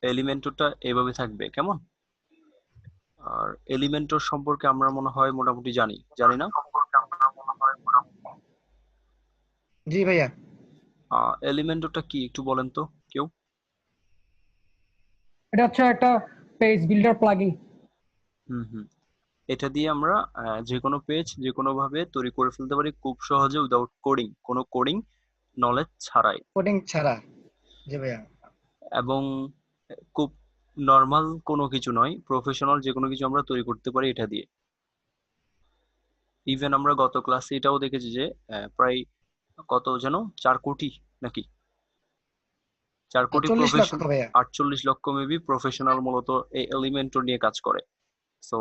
এলিমেন্টরটা এভাবে থাকবে কেমন। আর এলিমেন্টর সম্পর্কে আমরা মনে হয় মোটামুটি জানি, জানি না? জি ভাইয়া। এলিমেন্টরটা কি একটু বলেন তো কেউ। এটা হচ্ছে একটা পেজ বিল্ডার প্লাগইন। হুম হুম। এটা দিয়ে আমরা যে কোনো পেজ যে কোনো ভাবে তৈরি করে ফেলতে পারি খুব সহজে, উইদাউট কোডিং, কোনো কোডিং নলেজ ছাড়াই। কোডিং ছাড়া। জি ভাইয়া। এবং খুব নর্মাল কোনো কিছু নয়, প্রফেশনাল যে কোনো কিছু আমরা তৈরি করতে পারি এটা দিয়ে। ইভেন আমরা গত ক্লাসে এটাও দেখেছি যে প্রায় কত যেন 4 কোটি নাকি 4 কোটি 40 লক্ষ প্রফেশন, ভাইয়া। 48 লক্ষ মেবি প্রফেশনাল মূলত এই এলিমেন্টর নিয়ে কাজ করে। সো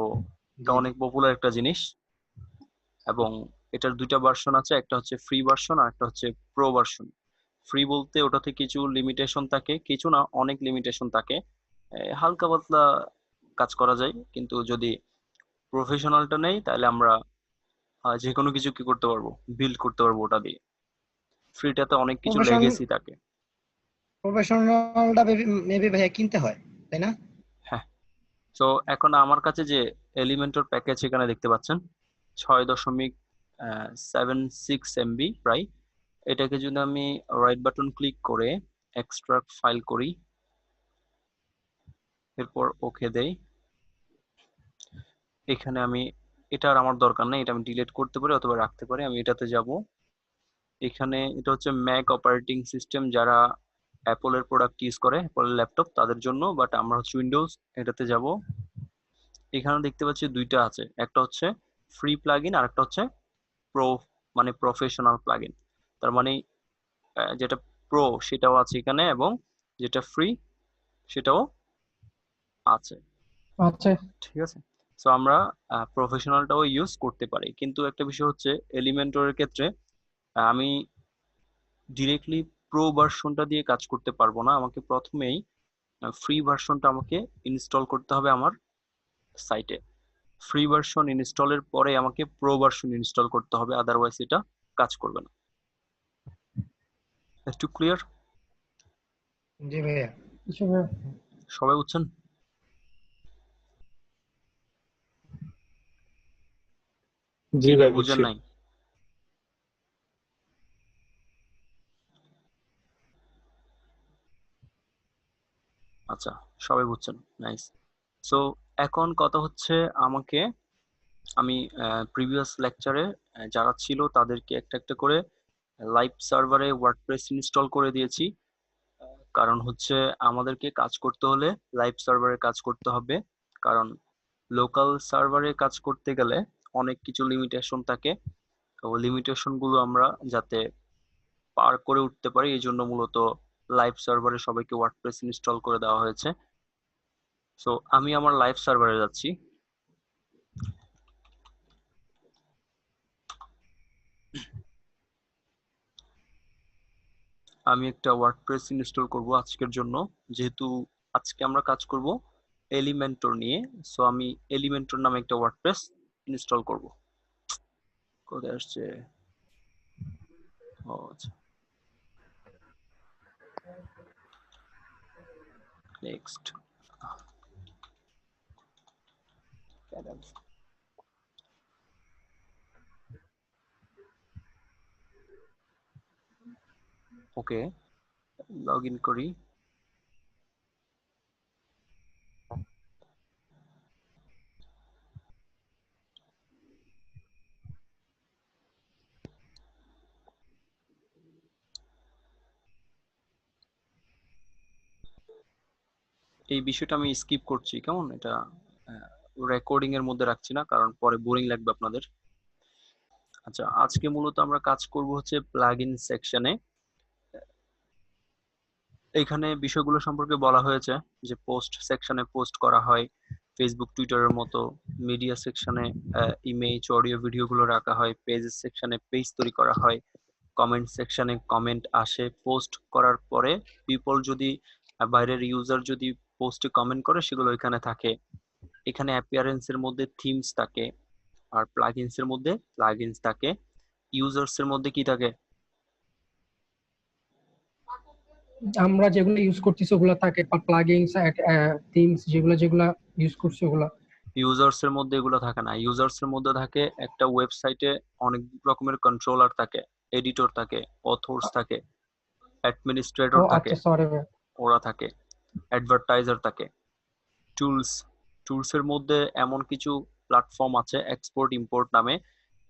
এটা জি জি। অনেক পপুলার একটা জিনিস। এবং এটার দুইটা ভার্সন আছে, একটা হচ্ছে ফ্রি ভার্সন আর একটা হচ্ছে প্রো ভার্সন। ফ্রি বলতে ওটাতে কিছু লিমিটেশন থাকে, কিছু না অনেক লিমিটেশন থাকে, হালকা পাতলা কাজ করা যায়। কিন্তু যদি প্রফেশনালটা নেই তাহলে আমরা যে কোনো কিছু কি করতে পারবো, বিল্ড করতে পারবো ওটা দিয়ে। ফ্রিটাতে অনেক কিছু প্রফেশন লেগেসি থাকে। প্রফেশনালটা মেবি ভাইয়া কিনতে হয়, তাই না? হ্যাঁ। তো এখন আমার কাছে যে এলিমেন্টর প্যাকেজ এখানে দেখতে পাচ্ছেন 6.76 MB প্রায়। এটাকে যদি আমি রাইট বাটন ক্লিক করে এক্সট্রাক্ট ফাইল করি, এরপর ওকে দেই, এখানে আমি, এটা আর আমার দরকার নেই, এটা আমি ডিলিট করতে পারি অথবা রাখতে পারি। আমি এটাতে যাব, এখানে এটা হচ্ছে ম্যাক অপারেটিং সিস্টেম, যারা অ্যাপলের প্রোডাক্ট ইউজ করে, অ্যাপলের ল্যাপটপ তাদের জন্য, বাট আমরা হচ্ছে উইন্ডোজ। এটাতে যাব, এখানে দেখতে পাচ্ছি দুইটা আছে, একটা হচ্ছে ফ্রি প্লাগইন আর একটা হচ্ছে প্রো, মানে প্রফেশনাল প্লাগইন। তার মানে যেটা প্রো সেটাও আছে এখানে, এবং যেটা ফ্রি সেটাও আছে। আচ্ছা। ঠিক আছে। সো আমরা প্রফেশনালটাও ইউজ করতে পারি, কিন্তু একটা বিষয় হচ্ছে এলিমেন্টরের ক্ষেত্রে আমি ডিরেক্টলি প্রো ভার্সনটা দিয়ে কাজ করতে পারবো না, আমাকে প্রথমেই ফ্রি ভার্সনটা আমাকে ইনস্টল করতে হবে আমার সাইটে। ফ্রি ভার্সন ইনস্টলের পরে আমাকে প্রো ভার্সন ইনস্টল করতে হবে, আদারওয়াইজ এটা কাজ করবে না। একটু ক্লিয়ার? জি ভাইয়া। হিসেবে সবাই বুঝছেন? জি কেউ ভাই বুঝেন বুঝছি। নাই? আচ্ছা, সবাই বুঝছেন, নাইস। সো এখন কথা হচ্ছে, আমাকে, আমি প্রিভিয়াস লেকচারে যারা ছিল তাদেরকে একটা একটা করে লাইভ সার্ভারে ওয়ার্ডপ্রেস ইনস্টল করে দিয়েছি। কারণ হচ্ছে আমাদেরকে কাজ করতে হলে লাইভ সার্ভারে কাজ করতে হবে, কারণ লোকাল সার্ভারে কাজ করতে গেলে অনেক কিছু লিমিটেশন থাকে। তো লিমিটেশন গুলো আমরা যাতে পার করে উঠতে পারি এই জন্য মূলত লাইভ সার্ভারে সবাইকে ওয়ার্ডপ্রেস ইনস্টল করে দেওয়া হয়েছে। সো আমি আমার লাইভ সার্ভারে যাচ্ছি। আমি একটা ওয়ার্ডপ্রেস ইনস্টল করব আজকের জন্য, যেহেতু আজকে আমরা কাজ করব এলিমেন্টর নিয়ে। সো আমি এলিমেন্টর নামে একটা ওয়ার্ডপ্রেস ইনস্টল করব। কোথায় আসছে? ও আচ্ছা, নেক্সট। ওকে, লগ ইন করি। এই বিষয়টা আমি স্কিপ করছি, কেমন? এটা রেকর্ডিং এর মধ্যে রাখছি না, কারণ পরে বোরিং লাগবে আপনাদের। আচ্ছা, আজকে মূলত আমরা কাজ করব হচ্ছে প্লাগইন সেকশনে। এখানে বিষয়গুলো সম্পর্কে বলা হয়েছে যে পোস্ট সেকশনে পোস্ট করা হয়, ফেসবুক টুইটারের মতো। মিডিয়া সেকশনে ইমেজ অডিও ভিডিওগুলো রাখা হয়, পেজেস সেকশনে পেজ তৈরি করা হয়, কমেন্ট সেকশনে কমেন্ট আসে পোস্ট করার পরে। পিপল যদি বাইরের ইউজার যদি পোস্টে কমেন্ট করে সেগুলো এখানে থাকে। এখানে অ্যাপিয়ারেন্স এর মধ্যে থিমস থাকে, আর প্লাগইনস এর মধ্যে প্লাগইনস থাকে। ইউজার্স এর মধ্যে কি থাকে? আমরা যেগুলো ইউজ করতেছি ওগুলো থাকে, প্লাগইনস, থিমস যেগুলো যেগুলো ইউজ করছি ওগুলো। ইউজার্স এর মধ্যে এগুলো থাকে না। ইউজার্স এর মধ্যে থাকে একটা ওয়েবসাইটে অনেক রকমের কন্ট্রোলার থাকে, এডিটর থাকে, অথর্স থাকে, ও অ্যাডমিনিস্ট্রেটর থাকে, আচ্ছা, সরি ভাই। ওরা থাকে, অ্যাডভার্টাইজার থাকে, টুলস। টুলসের মধ্যে এমন কিছু প্ল্যাটফর্ম আছে এক্সপোর্ট ইম্পোর্ট নামে।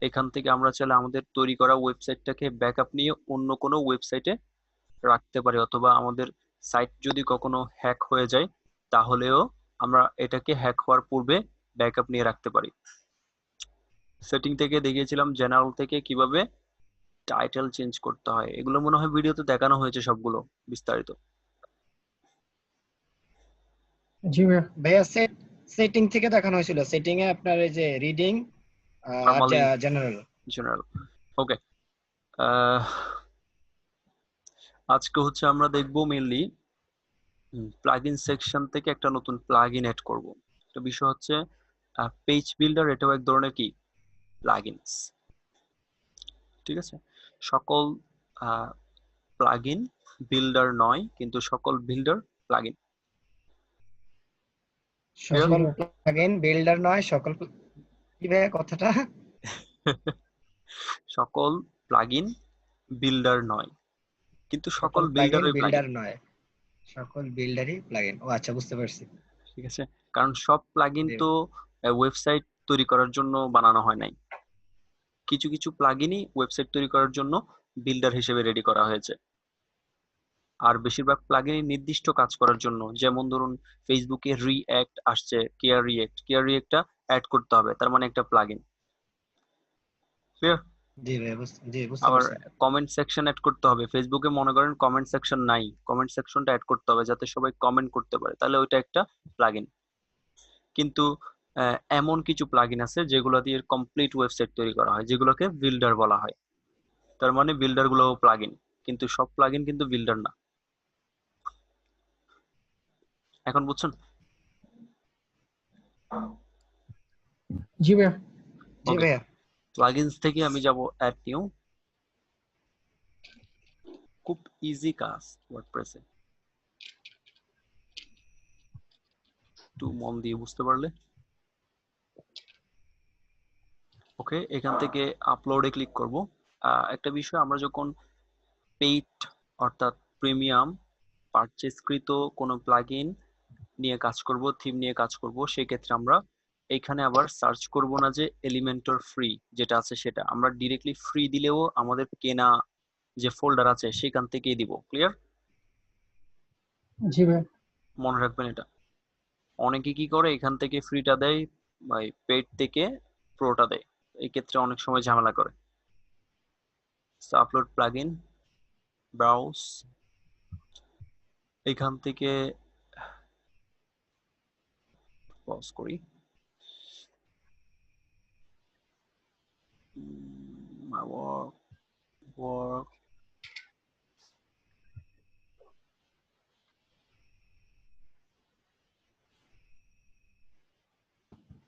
এখান থেকে আমরা চাইলে আমাদের তৈরি করা ওয়েবসাইটটাকে ব্যাকআপ নিয়ে অন্য কোনো ওয়েবসাইটে রাখতে পারি, অথবা আমাদের সাইট যদি কখনো হ্যাক হয়ে যায় তাহলেও আমরা এটাকে হ্যাক হওয়ার পূর্বে ব্যাকআপ নিয়ে রাখতে পারি। সেটিং থেকে দেখিয়েছিলাম জেনারেল থেকে কিভাবে টাইটেল চেঞ্জ করতে হয়, এগুলো মনে হয় ভিডিওতে দেখানো হয়েছে সবগুলো বিস্তারিত। জি ভাইয়া। ভাইয়া সেটিং থেকে দেখানো হয়েছিল, সেটিং এ আপনার এই যে রিডিং আর নরমালি জেনারেল। জেনারেল। ওকে, আজকে হচ্ছে আমরা দেখবো মেইনলি প্লাগইন সেকশন থেকে একটা নতুন প্লাগইন অ্যাড করব। একটা বিষয় হচ্ছে পেজ বিল্ডার, এটাও এক ধরনের কি প্লাগইনস। ঠিক আছে, সকল প্লাগইন বিল্ডার নয়, কিন্তু সকল বিল্ডার প্লাগইন। জি সকল ভাইয়া। প্লাগইন বিল্ডার নয়, সকল কি ভাইয়া কথাটা? সকল প্লাগইন বিল্ডার নয়, কিন্তু সকল সকল প্লাগইন বিল্ডারই প্লাগইন। বিল্ডার নয়, সকল বিল্ডারই প্লাগইন। ও আচ্ছা, বুঝতে পারছি। ঠিক আছে, কারণ সব প্লাগইন জি। তো ওয়েবসাইট তৈরি করার জন্য বানানো হয় নাই। কিছু কিছু প্লাগইনই ওয়েবসাইট তৈরি করার জন্য বিল্ডার হিসেবে রেডি করা হয়েছে। আর বেশিরভাগ প্লাগইনই নির্দিষ্ট কাজ করার জন্য, যেমন ধরুন ফেসবুকে রিঅ্যাক্ট আসছে, কেয়ার রিঅ্যাক্টটা অ্যাড করতে হবে, তার মানে একটা প্লাগইন। ক্লিয়ার? জি ভাইয়া, জি বুঝতে আবার পারছি। কমেন্ট সেকশন অ্যাড করতে হবে, ফেসবুকে মনে করেন কমেন্ট সেকশন নাই, কমেন্ট সেকশনটা অ্যাড করতে হবে যাতে সবাই কমেন্ট করতে পারে, তাহলে ওইটা একটা প্লাগইন। কিন্তু এমন কিছু প্লাগইন আছে যেগুলো দিয়ে কমপ্লিট ওয়েবসাইট তৈরি করা হয়, যেগুলোকে বিল্ডার বলা হয়। তার মানে বিল্ডার গুলোও প্লাগইন, কিন্তু সব প্লাগইন কিন্তু বিল্ডার না। এখন বুঝছেন? জি ভাইয়া। জি ওকে, ভাইয়া। প্লাগইনস থেকে আমি যাব অ্যাড নিউ। খুব ইজি কাজ ওয়ার্ডপ্রেসে, একটু মন দিয়ে বুঝতে পারলে। ওকে, এখান থেকে আপলোডে ক্লিক করব। একটা বিষয়, আমরা যখন পেইড অর্থাৎ প্রিমিয়াম পারচেজকৃত কোনো প্লাগইন নিয়ে কাজ করব, থিম নিয়ে কাজ করব, সেক্ষেত্রে আমরা এখানে আবার সার্চ করব না যে এলিমেন্টর ফ্রি যেটা আছে সেটা, আমরা ডিরেক্টলি ফ্রি দিলেও আমাদের কেনা যে ফোল্ডার আছে সেখান থেকেই দিব। ক্লিয়ার? জি ভাইয়া। মনে রাখবেন এটা। অনেকে কি করে এখান থেকে ফ্রিটা দেয়, পেড থেকে প্রোটা দেয়, এই ক্ষেত্রে অনেক সময় ঝামেলা করে। আপলোড প্লাগইন, ব্রাউজ, এখান থেকে পজ করি। my work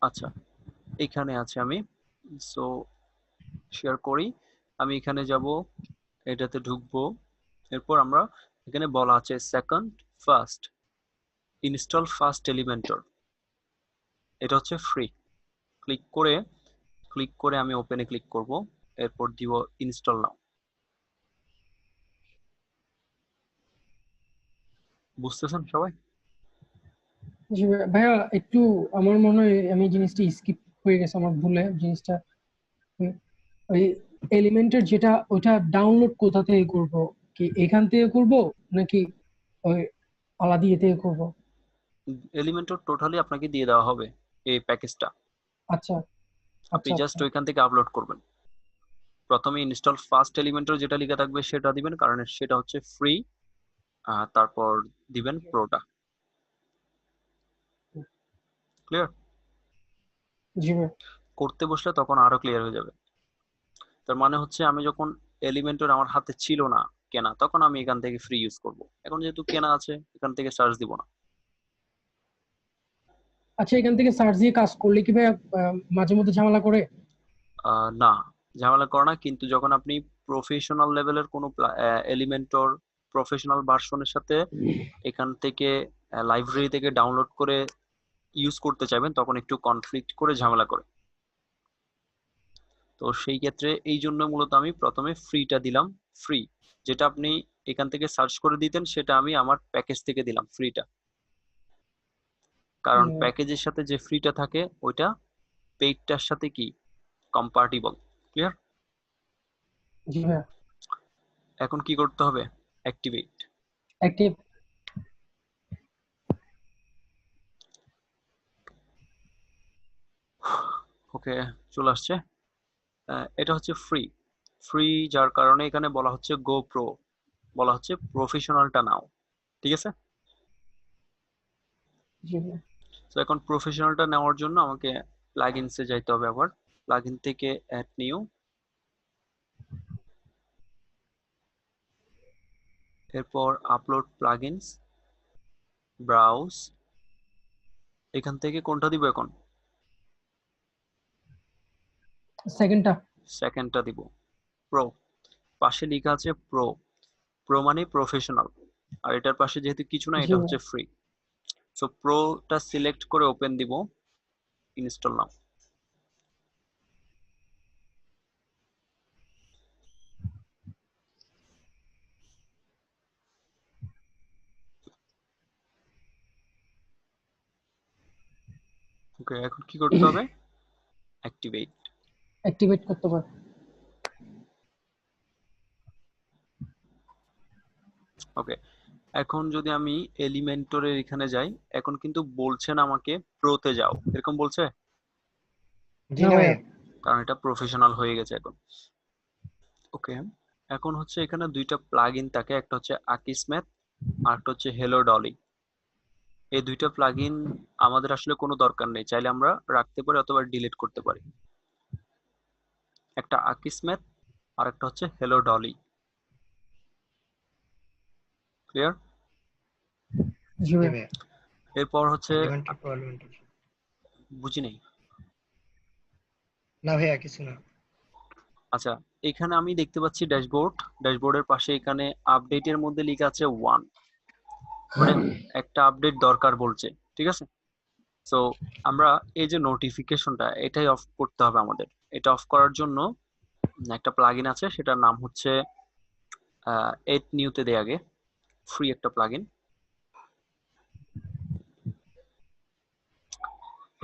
আচ্ছা, এখানে আছে আমি। সো শেয়ার করি, আমি এখানে যাব, এটাতে ঢুকবো। এরপর আমরা এখানে বলা আছে second first install first Elementor, এটা হচ্ছে ফ্রি। ক্লিক করে আমি ওপেনে ক্লিক করব, এরপর দিব ইনস্টল নাও। বুঝতেছেন সবাই? জি ভাইয়া। ভাইয়া একটু আমার মনে হয় আমি জিনিসটা স্কিপ হয়ে গেছে আমার ভুলে জিনিসটা। উম, ওই এলিমেন্টের যেটা ওইটা ডাউনলোড কোথা থেকে করব? কি এখান থেকে করব নাকি ওই আলাদা ইয়ে থেকে করব? এলিমেন্টর টোটালি আপনাকে দিয়ে দেওয়া হবে এই প্যাকেজটা, আচ্ছা আপনি আচ্ছা জাস্ট আচ্ছা। ওইখান থেকে আপলোড করবেন। প্রথমে ইনস্টল ফার্স্ট এলিমেন্টর যেটা লেখা থাকবে সেটা দিবেন, কারণ সেটা হচ্ছে ফ্রি। তারপর দিবেন প্রোটা। ক্লিয়ার? জি ভাইয়া। করতে বসলে তখন আরো ক্লিয়ার হয়ে যাবে। তার মানে হচ্ছে আমি যখন এলিমেন্টর আমার হাতে ছিল না কেনা, তখন আমি এখান থেকে ফ্রি ইউজ করব। এখন যেহেতু কেনা আছে, এখান থেকে চার্জ দিব না। আচ্ছা, এখান থেকে সার্চ দিয়ে কাজ করলে কি ভাইয়া মাঝে মধ্যে ঝামেলা করে? না, ঝামেলা করে না, কিন্তু যখন আপনি প্রফেশনাল লেভেলের কোনো এলিমেন্টর প্রফেশনাল ভার্সনের সাথে এখান থেকে লাইব্রেরি থেকে ডাউনলোড করে ইউজ করতে চাইবেন তখন একটু কনফ্লিক্ট করে ঝামেলা করে। তো সেই ক্ষেত্রে এই জন্য মূলত আমি প্রথমে ফ্রিটা দিলাম। ফ্রি যেটা আপনি এখান থেকে সার্চ করে দিতেন সেটা আমি আমার প্যাকেজ থেকে দিলাম ফ্রিটা, কারণ প্যাকেজের সাথে যে ফ্রিটা থাকে ওইটা পেইডটার সাথে কি কম্পার্টিবল। ক্লিয়ার? জি ভাইয়া। এখন কি করতে হবে? অ্যাক্টিভেট। অ্যাক্টিভ। ওকে, চলে আসছে। এটা হচ্ছে ফ্রি। ফ্রি যার কারণে এখানে বলা হচ্ছে গো প্রো, বলা হচ্ছে প্রফেশনালটা নাও। ঠিক আছে? জি ভাইয়া। তো এখন প্রফেশনালটা নেওয়ার জন্য আমাকে প্লাগইনসে যাইতে হবে। আবার প্লাগইন থেকে অ্যাড নিউ, এরপর আপলোড প্লাগইনস, ব্রাউজ। এখান থেকে কোনটা দিব এখন? সেকেন্ডটা দিব, প্রো। পাশে লেখা আছে প্রো, প্রো মানে প্রফেশনাল, আর এটার পাশে যেহেতু কিছু না, জি এটা ভাইয়া। হচ্ছে ফ্রি। সো প্রোটা সিলেক্ট করে ওপেন দিব, ইনস্টল নাও। ওকে, এখন কি করতে হবে? অ্যাক্টিভেট। অ্যাক্টিভেট করতে পারে। ওকে, এখন যদি আমি এলিমেন্টরের এখানে যাই, এখন কিন্তু বলছে না আমাকে প্রোতে যাও, এরকম বলছে? জি না না ভাইয়া। ভাইয়া। কারণ এটা প্রফেশনাল হয়ে গেছে এখন। ওকে, এখন হচ্ছে এখানে দুইটা প্লাগইন থাকে, একটা হচ্ছে আকিসমেথ আর একটা হচ্ছে হেলো ডলি। এই দুইটা প্লাগইন আমাদের আসলে কোনো দরকার নেই, চাইলে আমরা রাখতে পারি অথবা ডিলিট করতে পারি। একটা আকিসমেথ আর একটা হচ্ছে হেলো ডলি। ক্লিয়ার? জি জি ভাইয়া। ভাইয়া। এরপর হচ্ছে এলিমেন্টর প্রো এলিমেন্টর। বুঝি নেই। না ভাইয়া কিছু না। আচ্ছা, এখানে আমি দেখতে পাচ্ছি ড্যাশবোর্ড। ড্যাশবোর্ডের পাশে এখানে আপডেটের মধ্যে লেখা আছে 1, মানে একটা আপডেট দরকার বলছে। ঠিক আছে? সো আমরা এই যে নোটিফিকেশনটা, এটাই অফ করতে হবে আমাদের। এটা অফ করার জন্য একটা প্লাগইন আছে, সেটার নাম হচ্ছে এড নিউতে দেয় আগে, ফ্রি একটা প্লাগইন।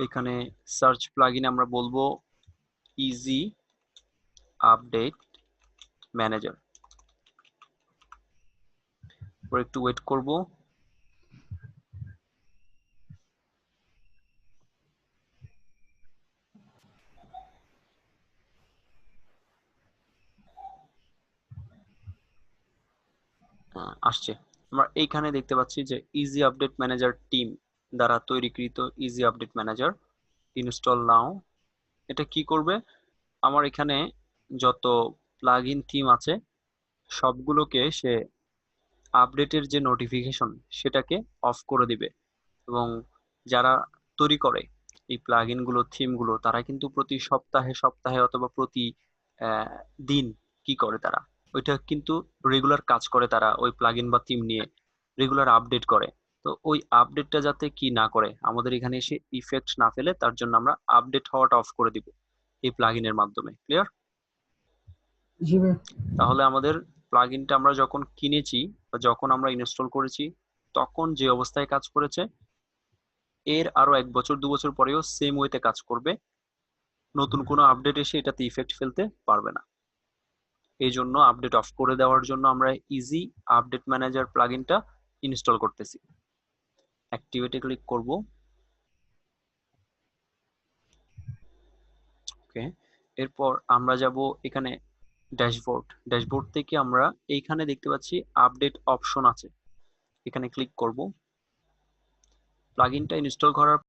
এখানে সার্চ প্লাগইন আমরা বলবো ইজি আপডেট ম্যানেজার। পরে একটু ওয়েট করব। আসছে। আমরা এইখানে দেখতে পাচ্ছি যে ইজি আপডেট ম্যানেজার টিম দ্বারা তৈরিকৃত ইজি আপডেট ম্যানেজার ইনস্টল নাও। এটা কি করবে? আমার এখানে যত প্লাগইন থিম আছে সবগুলোকে সে আপডেটের যে নোটিফিকেশন সেটাকে অফ করে দিবে। এবং যারা তৈরি করে এই প্লাগইন গুলো, থিম গুলো, তারা কিন্তু প্রতি সপ্তাহে সপ্তাহে অথবা প্রতি আহ, দিন কি করে, তারা ওইটা কিন্তু রেগুলার কাজ করে। তারা ওই প্লাগইন বা থিম নিয়ে রেগুলার আপডেট করে। তো ওই আপডেটটা যাতে কি না করে, আমাদের এখানে এসে ইফেক্ট না ফেলে, তার জন্য আমরা আপডেট হওয়াটা অফ করে দিব এই প্লাগইনের মাধ্যমে। ক্লিয়ার? জি ভাইয়া। তাহলে আমাদের প্লাগইনটা আমরা যখন কিনেছি বা যখন আমরা ইনস্টল করেছি তখন যে অবস্থায় কাজ করেছে, এর আরো 1 বছর 2 বছর পরেও সেম ওয়েতে কাজ করবে। নতুন কোনো আপডেট এসে এটাতে ইফেক্ট ফেলতে পারবে না। এই জন্য আপডেট অফ করে দেওয়ার জন্য আমরা ইজি আপডেট ম্যানেজার প্লাগইনটা ইনস্টল করতেছি। অ্যাক্টিভেটে ক্লিক করব। ওকে, এরপর আমরা যাব এখানে ড্যাশবোর্ড। ড্যাশবোর্ড থেকে আমরা এইখানে দেখতে পাচ্ছি আপডেট অপশন আছে, এখানে ক্লিক করব। প্লাগইনটা ইনস্টল করার